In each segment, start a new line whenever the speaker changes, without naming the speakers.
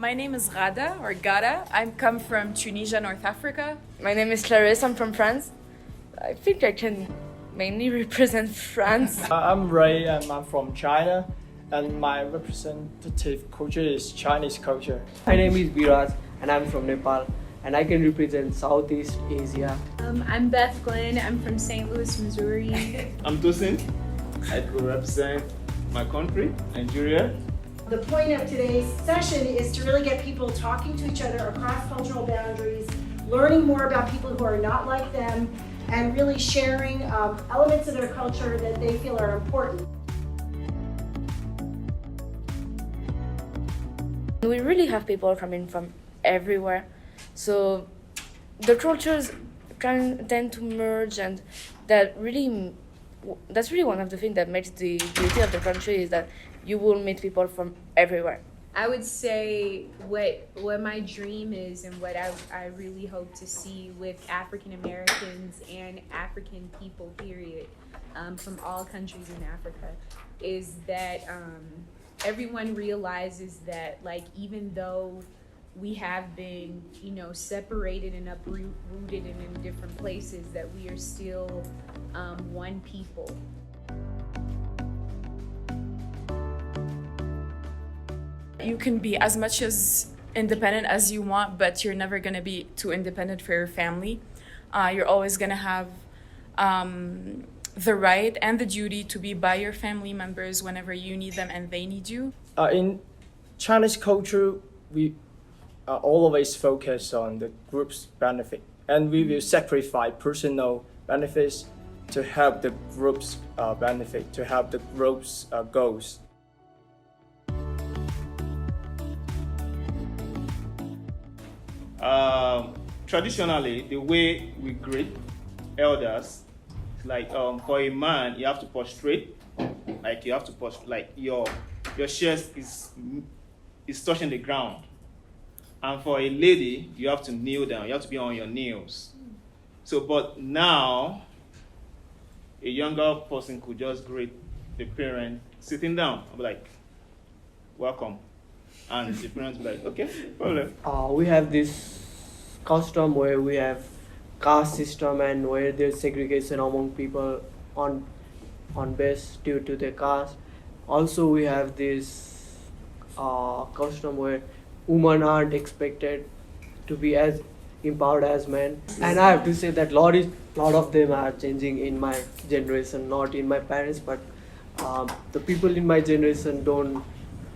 My name is Ghada or Gara. I come from Tunisia, North Africa.
My name is Clarisse, I'm from France. I think I can mainly represent France.
I'm Ray and I'm from China, and my representative culture is Chinese culture.
My name is Biraj and I'm from Nepal, and I can represent Southeast Asia.
I'm Beth Glenn. I'm from St. Louis, Missouri.
I'm Tosin. I could represent my country, Nigeria.
The point of today's session is to really get people talking to each other across cultural boundaries, learning more about people who are not like them, and really sharing elements of their culture that they feel are important.
We really have people coming from everywhere, so the cultures can tend to merge, and that's really one of the things that makes the beauty of the country, is that you will meet people from everywhere.
I would say what my dream is and what I really hope to see with African Americans and African people, period, from all countries in Africa, is that everyone realizes that, like, even though we have been, separated and uprooted and in different places, that we are still one people.
You can be as much as independent as you want, but you're never going to be too independent for your family. You're always going to have the right and the duty to be by your family members whenever you need them and they need you.
In Chinese culture, we are always focused on the group's benefit, and we will sacrifice personal benefits to help the group's benefit, to help the group's goals.
Traditionally, the way we greet elders, like for a man, you have to prostrate, like you have to like your chest is touching the ground, and for a lady, you have to kneel down. You have to be on your knees. So, but now, a younger person could just greet the parent sitting down. I'll be like, "Welcome," and the parents will be like, "Okay, problem."
We have this custom where we have caste system, and where there's segregation among people on base due to their caste. Also, we have this custom where women aren't expected to be as empowered as men. And I have to say that lot of them are changing in my generation, not in my parents, but the people in my generation don't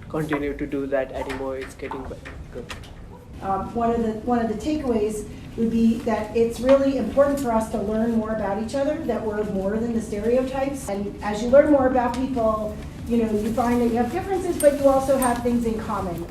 continue to do that anymore. It's getting good.
One of the takeaways would be that it's really important for us to learn more about each other, that we're more than the stereotypes. And as you learn more about people, you find that you have differences, but you also have things in common.